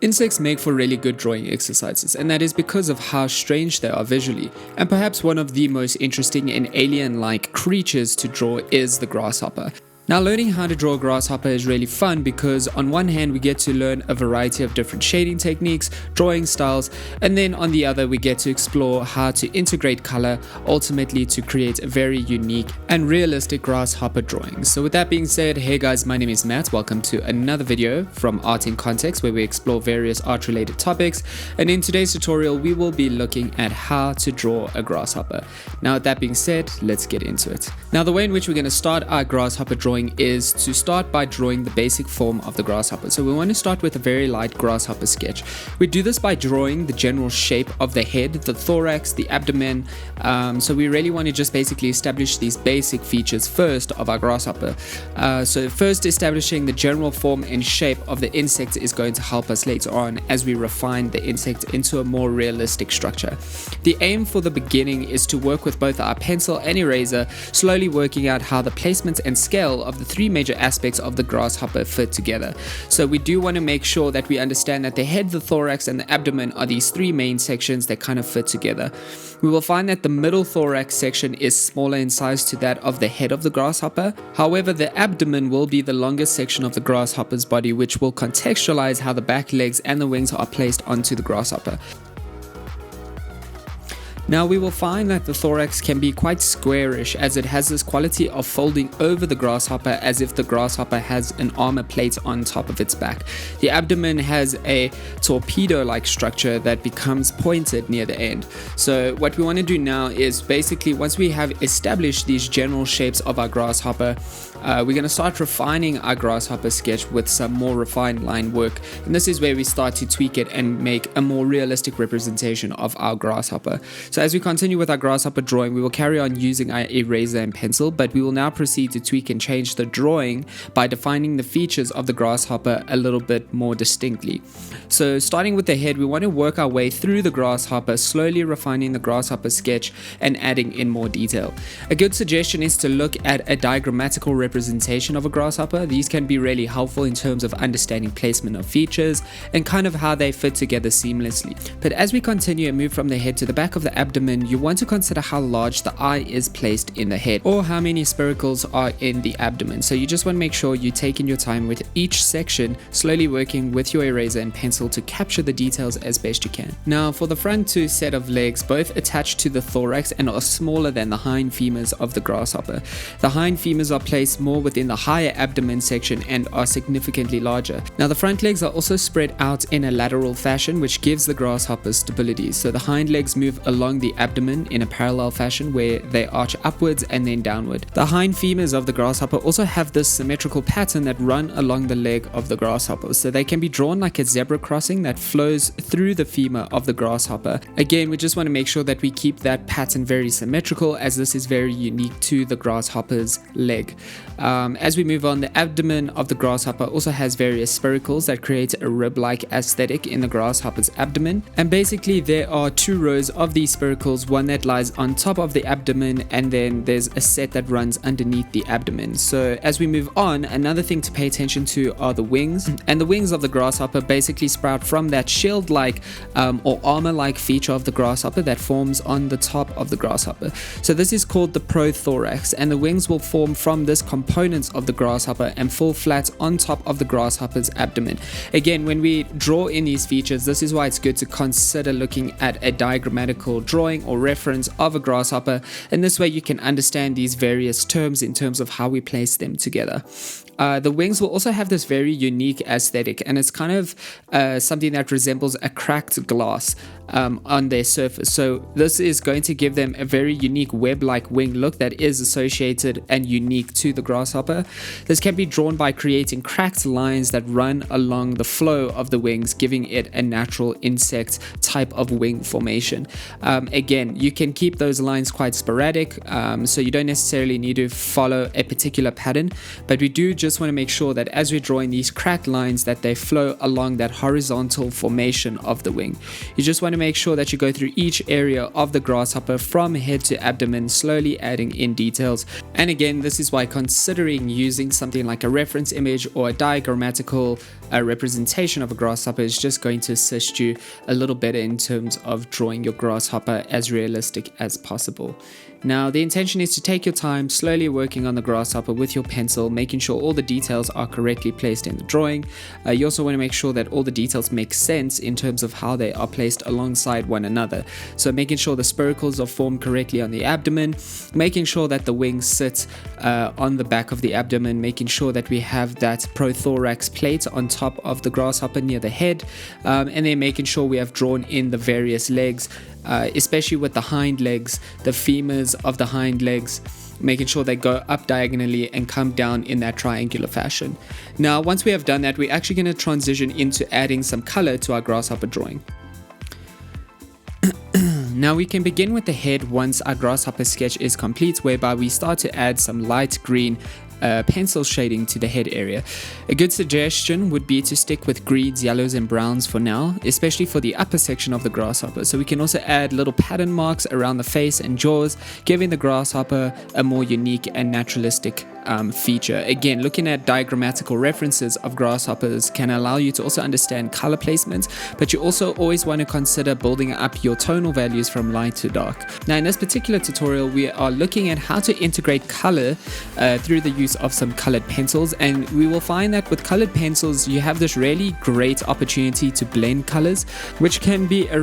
Insects make for really good drawing exercises, and that is because of how strange they are visually. And perhaps one of the most interesting and alien-like creatures to draw is the grasshopper. Now, learning how to draw a grasshopper is really fun because on one hand we get to learn a variety of different shading techniques, drawing styles, and then on the other we get to explore how to integrate color, ultimately to create a very unique and realistic grasshopper drawing. So with that being said, hey guys, my name is Matt. Welcome to another video from Art in Context, where we explore various art related topics, and in today's tutorial we will be looking at how to draw a grasshopper. Now with that being said, let's get into it. Now the way in which we're going to start our grasshopper drawing is to start by drawing the basic form of the grasshopper. So we want to start with a very light grasshopper sketch. We do this by drawing the general shape of the head, the thorax, the abdomen. So we really want to just basically establish these basic features first of our grasshopper. So first, establishing the general form and shape of the insect is going to help us later on as we refine the insect into a more realistic structure. The aim for the beginning is to work with both our pencil and eraser, slowly working out how the placement and scale of the three major aspects of the grasshopper fit together. So we do want to make sure that we understand that the head, the thorax, and the abdomen are these three main sections that kind of fit together. We will find that the middle thorax section is smaller in size to that of the head of the grasshopper. However, the abdomen will be the longest section of the grasshopper's body, which will contextualize how the back legs and the wings are placed onto the grasshopper. Now we will find that the thorax can be quite squarish, as it has this quality of folding over the grasshopper as if the grasshopper has an armor plate on top of its back. The abdomen has a torpedo-like structure that becomes pointed near the end. So what we want to do now is basically, once we have established these general shapes of our grasshopper, we're going to start refining our grasshopper sketch with some more refined line work, and this is where we start to tweak it and make a more realistic representation of our grasshopper. So as we continue with our grasshopper drawing, we will carry on using our eraser and pencil, but we will now proceed to tweak and change the drawing by defining the features of the grasshopper a little bit more distinctly. So starting with the head, we want to work our way through the grasshopper, slowly refining the grasshopper sketch and adding in more detail. A good suggestion is to look at a diagrammatical representation of a grasshopper. These can be really helpful in terms of understanding placement of features and kind of how they fit together seamlessly. But as we continue and move from the head to the back of the abdomen, you want to consider how large the eye is placed in the head, or how many spiracles are in the abdomen. So you just want to make sure you're taking your time with each section, slowly working with your eraser and pencil to capture the details as best you can. Now for the front two set of legs, both attached to the thorax and are smaller than the hind femurs of the grasshopper. The hind femurs are placed more within the higher abdomen section and are significantly larger. Now the front legs are also spread out in a lateral fashion, which gives the grasshopper stability. So the hind legs move along the abdomen in a parallel fashion where they arch upwards and then downward. The hind femurs of the grasshopper also have this symmetrical pattern that run along the leg of the grasshopper, so they can be drawn like a zebra crossing that flows through the femur of the grasshopper. Again, we just want to make sure that we keep that pattern very symmetrical, as this is very unique to the grasshopper's leg. As we move on, the abdomen of the grasshopper also has various spiracles that create a rib-like aesthetic in the grasshopper's abdomen, and basically there are two rows of these spiracles, one that lies on top of the abdomen and then there's a set that runs underneath the abdomen. So as we move on, another thing to pay attention to are the wings, and the wings of the grasshopper basically sprout from that shield-like or armor-like feature of the grasshopper that forms on the top of the grasshopper. So this is called the prothorax, and the wings will form from this components of the grasshopper and fall flat on top of the grasshopper's abdomen. Again, when we draw in these features, this is why it's good to consider looking at a diagrammatical drawing or reference of a grasshopper, and this way you can understand these various terms in terms of how we place them together. The wings will also have this very unique aesthetic, and it's kind of something that resembles a cracked glass on their surface. So this is going to give them a very unique web-like wing look that is associated and unique to the grasshopper. This can be drawn by creating cracked lines that run along the flow of the wings, giving it a natural insect type of wing formation. Again, you can keep those lines quite sporadic, so you don't necessarily need to follow a particular pattern, but we do just want to make sure that as we're drawing these cracked lines that they flow along that horizontal formation of the wing. You just want to make sure that you go through each area of the grasshopper from head to abdomen, slowly adding in details. And again, this is why considering using something like a reference image or a diagrammatical representation of a grasshopper is just going to assist you a little better in terms of drawing your grasshopper as realistic as possible. Now, the intention is to take your time, slowly working on the grasshopper with your pencil, making sure all the details are correctly placed in the drawing. You also want to make sure that all the details make sense in terms of how they are placed alongside one another. So making sure the spiracles are formed correctly on the abdomen, making sure that the wings sit on the back of the abdomen, making sure that we have that prothorax plate on top of the grasshopper near the head, and then making sure we have drawn in the various legs, especially with the hind legs, the femurs of the hind legs, making sure they go up diagonally and come down in that triangular fashion. Now, once we have done that, we're actually going to transition into adding some color to our grasshopper drawing. Now we can begin with the head once our grasshopper sketch is complete, whereby we start to add some light green pencil shading to the head area. A good suggestion would be to stick with greens, yellows and browns for now, especially for the upper section of the grasshopper. So we can also add little pattern marks around the face and jaws, giving the grasshopper a more unique and naturalistic feature. Again, looking at diagrammatical references of grasshoppers can allow you to also understand color placement, but you also always want to consider building up your tonal values from light to dark. Now, in this particular tutorial, we are looking at how to integrate color through the use of some colored pencils, and we will find that with colored pencils you have this really great opportunity to blend colors, which can be a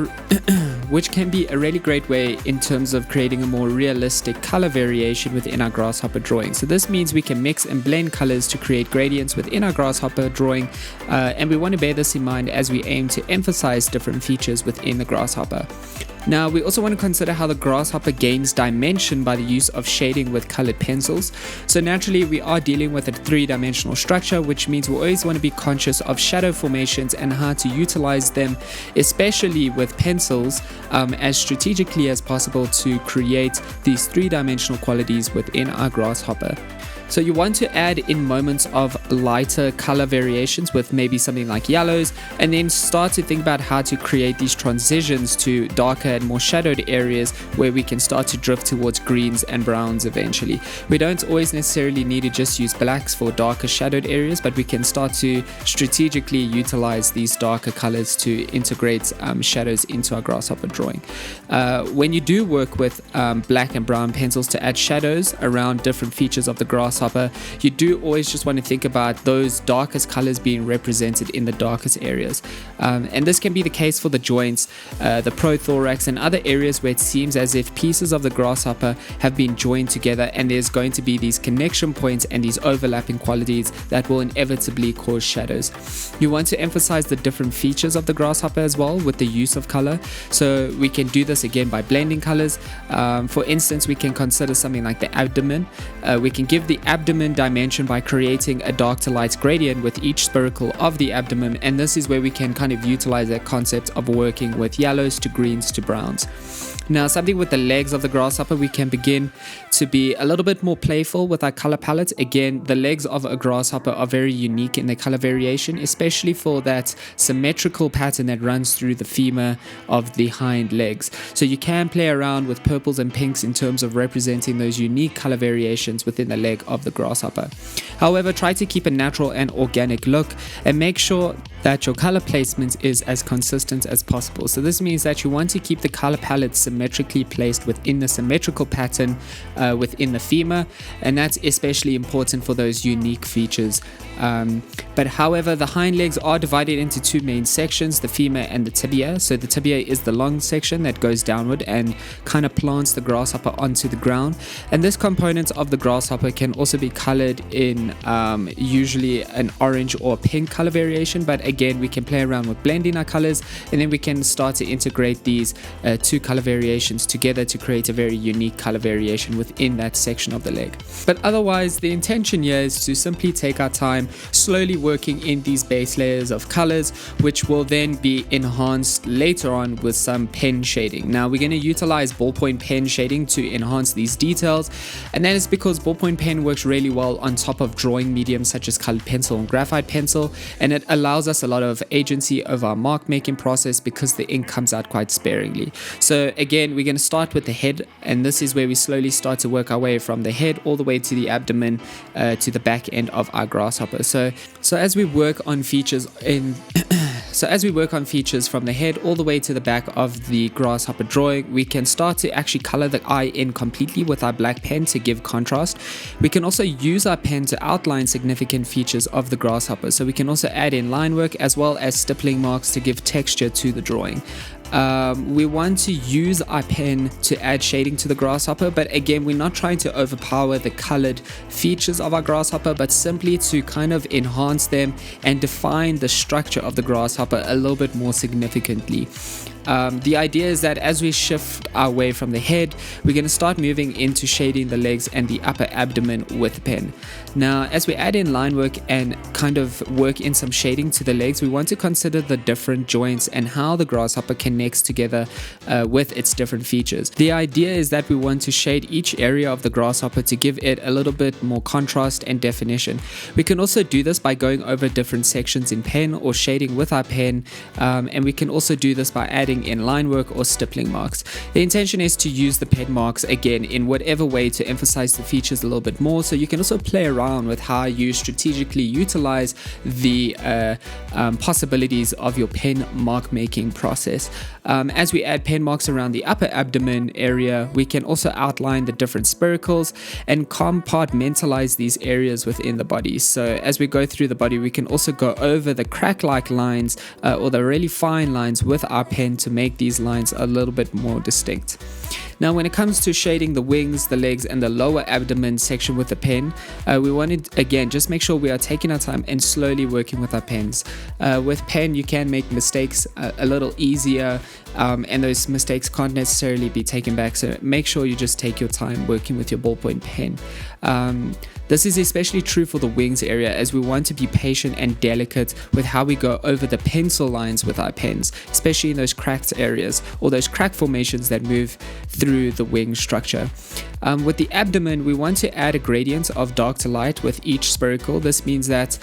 really great way in terms of creating a more realistic color variation within our grasshopper drawing. So this means we can mix and blend colors to create gradients within our grasshopper drawing, and we want to bear this in mind as we aim to emphasize different features within the grasshopper. Now, we also want to consider how the grasshopper gains dimension by the use of shading with colored pencils. So naturally, we are dealing with a three-dimensional structure, which means we always want to be conscious of shadow formations and how to utilize them, especially with pencils, as strategically as possible to create these three-dimensional qualities within our grasshopper. So you want to add in moments of lighter color variations with maybe something like yellows, and then start to think about how to create these transitions to darker and more shadowed areas where we can start to drift towards greens and browns eventually. We don't always necessarily need to just use blacks for darker shadowed areas, but we can start to strategically utilize these darker colors to integrate shadows into our grasshopper drawing. When you do work with black and brown pencils to add shadows around different features of the grasshopper, you do always just want to think about those darkest colors being represented in the darkest areas. And this can be the case for the joints, the prothorax and other areas where it seems as if pieces of the grasshopper have been joined together, and there's going to be these connection points and these overlapping qualities that will inevitably cause shadows. You want to emphasize the different features of the grasshopper as well with the use of color. So we can do this again by blending colors. For instance, we can consider something like the abdomen. We can give the abdomen dimension by creating a dark to light gradient with each spiracle of the abdomen, and this is where we can kind of utilize that concept of working with yellows to greens to browns. Now, something with the legs of the grasshopper, we can begin to be a little bit more playful with our color palette. Again, the legs of a grasshopper are very unique in their color variation, especially for that symmetrical pattern that runs through the femur of the hind legs. So you can play around with purples and pinks in terms of representing those unique color variations within the leg of the grasshopper. However, try to keep a natural and organic look, and make sure that your color placement is as consistent as possible. So this means that you want to keep the color palette symmetrically placed within the symmetrical pattern within the femur, and that's especially important for those unique features. But however, the hind legs are divided into two main sections, the femur and the tibia. So the tibia is the long section that goes downward and kind of plants the grasshopper onto the ground, and this component of the grasshopper can also be colored in usually an orange or pink color variation, but again, we can play around with blending our colors, and then we can start to integrate these two color variations together to create a very unique color variation within that section of the leg. But otherwise, the intention here is to simply take our time, slowly working in these base layers of colors, which will then be enhanced later on with some pen shading. Now, we're going to utilize ballpoint pen shading to enhance these details, and that is because ballpoint pen works really well on top of drawing mediums such as colored pencil and graphite pencil, and it allows us us a lot of agency over our mark making process because the ink comes out quite sparingly. So again, we're going to start with the head, and this is where we slowly start to work our way from the head all the way to the abdomen, to the back end of our grasshopper. So as we work on features from the head all the way to the back of the grasshopper drawing, we can start to actually color the eye in completely with our black pen to give contrast. We can also use our pen to outline significant features of the grasshopper. So we can also add in line work as well as stippling marks to give texture to the drawing. We want to use our pen to add shading to the grasshopper, but again, we're not trying to overpower the colored features of our grasshopper, but simply to kind of enhance them and define the structure of the grasshopper a little bit more significantly. The idea is that as we shift our way from the head, we're going to start moving into shading the legs and the upper abdomen with pen. Now, as we add in line work and kind of work in some shading to the legs, we want to consider the different joints and how the grasshopper connects together with its different features. The idea is that we want to shade each area of the grasshopper to give it a little bit more contrast and definition. We can also do this by going over different sections in pen or shading with our pen, and we can also do this by adding in line work or stippling marks. The intention is to use the pen marks again in whatever way to emphasize the features a little bit more, so you can also play around with how you strategically utilize the possibilities of your pen mark making process. As we add pen marks around the upper abdomen area, we can also outline the different spiracles and compartmentalize these areas within the body. So as we go through the body, we can also go over the crack-like lines or the really fine lines with our pen to make these lines a little bit more distinct. Now, when it comes to shading the wings, the legs, and the lower abdomen section with the pen, we want to, again, just make sure we are taking our time and slowly working with our pens. With pen, you can make mistakes a little easier, and those mistakes can't necessarily be taken back, so make sure you just take your time working with your ballpoint pen. This is especially true for the wings area, as we want to be patient and delicate with how we go over the pencil lines with our pens, especially in those cracked areas or those crack formations that move through the wing structure. With the abdomen, we want to add a gradient of dark to light with each spiracle. This means that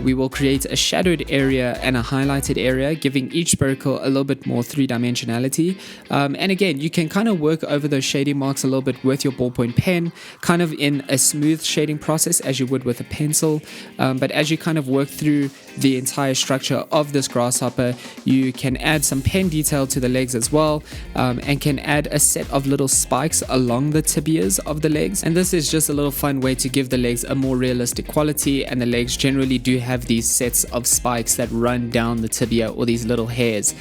we will create a shadowed area and a highlighted area, giving each spiracle a little bit more three-dimensionality. And again, you can kind of work over those shading marks a little bit with your ballpoint pen, kind of in a smooth shading process as you would with a pencil. But as you kind of work through the entire structure of this grasshopper, you can add some pen detail to the legs as well, and can add a set of little spikes along the tibias of the legs. And this is just a little fun way to give the legs a more realistic quality, and the legs generally do have these sets of spikes that run down the tibia, or these little hairs.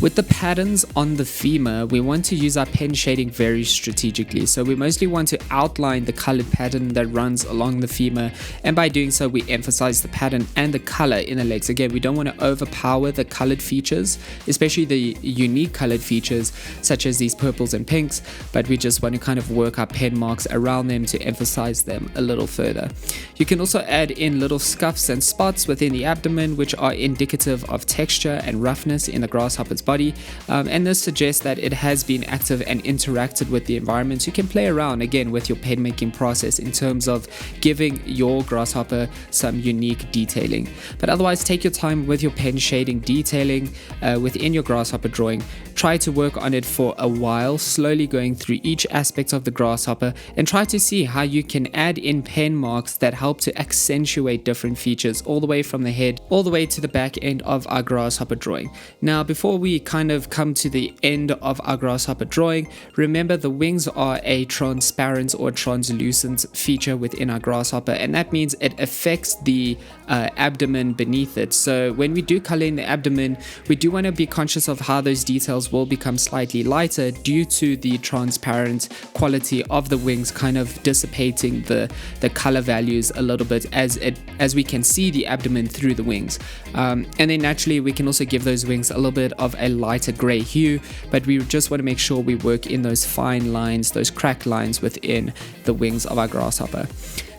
With the patterns on the femur, we want to use our pen shading very strategically. So we mostly want to outline the colored pattern that runs along the femur, and by doing so, we emphasize the pattern and the color in the legs. Again, we don't want to overpower the colored features, especially the unique colored features such as these purples and pinks, but we just want to kind of work our pen marks around them to emphasize them a little further. You can also add in little scuffs and spots within the abdomen, which are indicative of texture and roughness in the grasshopper's body, and this suggests that it has been active and interacted with the environment. You can play around again with your pen making process in terms of giving your grasshopper some unique detailing. But otherwise, take your time with your pen shading detailing within your grasshopper drawing. Try to work on it for a while, slowly going through each aspect of the grasshopper, and try to see how you can add in pen marks that help to accentuate different features all the way from the head all the way to the back end of our grasshopper drawing. Now, before we kind of come to the end of our grasshopper drawing, remember the wings are a transparent or translucent feature within our grasshopper, and that means it affects the abdomen beneath it. So when we do color in the abdomen, we do want to be conscious of how those details will become slightly lighter due to the transparent quality of the wings kind of dissipating the color values a little bit as we can see the abdomen through the wings. And then naturally we can also give those wings a little bit of a lighter gray hue, but we just want to make sure we work in those fine lines, those crack lines within the wings of our grasshopper.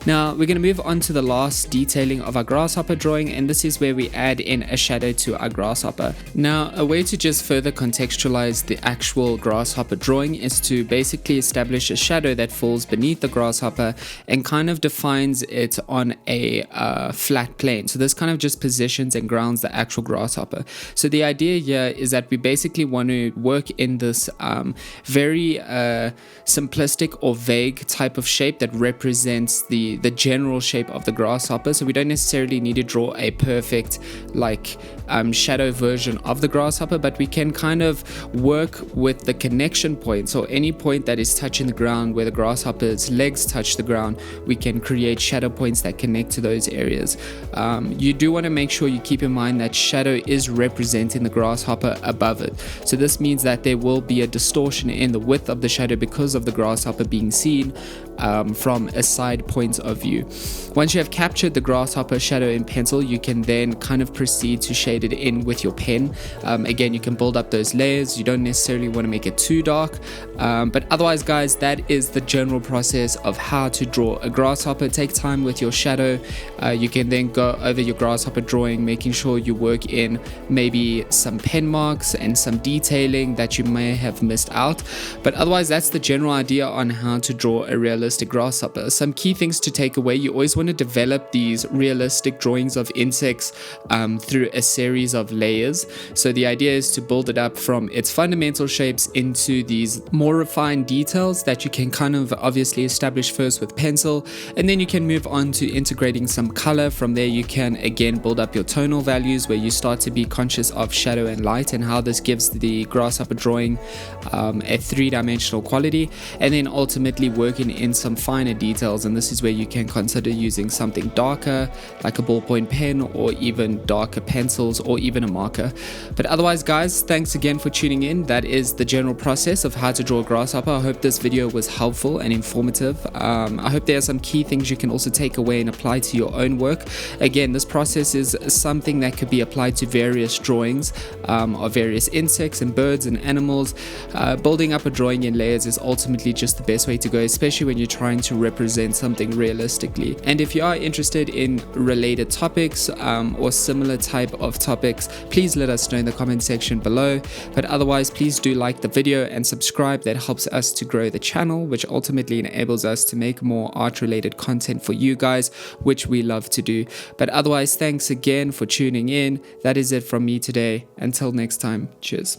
Now we're going to move on to the last detailing of our grasshopper drawing, and this is where we add in a shadow to our grasshopper. Now a way to just further contextualize the actual grasshopper drawing is to basically establish a shadow that falls beneath the grasshopper and kind of defines it on a flat plane. So this kind of just positions and grounds the actual grasshopper. So the idea here is that we basically want to work in this very simplistic or vague type of shape that represents the general shape of the grasshopper. So we don't necessarily need to draw a perfect shadow version of the grasshopper, but we can kind of work with the connection points, or any point that is touching the ground where the grasshopper's legs touch the ground. We can create shadow points that connect to those areas. You do want to make sure you keep in mind that shadow is representing the grasshopper above it. So this means that there will be a distortion in the width of the shadow because of the grasshopper being seen from a side point of view. Once you have captured the grasshopper shadow in pencil, you can then kind of proceed to shade it in with your pen. Again, you can build up those layers. You don't necessarily want to make it too dark, but otherwise guys, that is the general process of how to draw a grasshopper. Take time with your shadow. You can then go over your grasshopper drawing, making sure you work in maybe some pen marks and some detailing that you may have missed out, but otherwise that's the general idea on how to draw a realistic grasshopper. Some key things to take away: you always want to develop these realistic drawings of insects through a series of layers. So the idea is to build it up from its fundamental shapes into these more refined details that you can kind of obviously establish first with pencil, and then you can move on to integrating some color. From there you can again build up your tonal values, where you start to be conscious of shadow and light and how this gives the grasshopper drawing a three-dimensional quality, and then ultimately working in some finer details. And this is where you can consider using something darker like a ballpoint pen, or even darker pencils, or even a marker. But otherwise guys, thanks again for tuning in. That is the general process of how to draw a grasshopper. I hope this video was helpful and informative. I hope there are some key things you can also take away and apply to your own work. Again, this process is something that could be applied to various drawings of various insects and birds and animals. Building up a drawing in layers is ultimately just the best way to go, especially when you're trying to represent something realistically. And if you are interested in related topics or similar type of topics, please let us know in the comment section below. But otherwise, please do like the video and subscribe. That helps us to grow the channel, which ultimately enables us to make more art related content for you guys, which we love to do. But otherwise, thanks again for tuning in. That is it from me today. Until next time, cheers.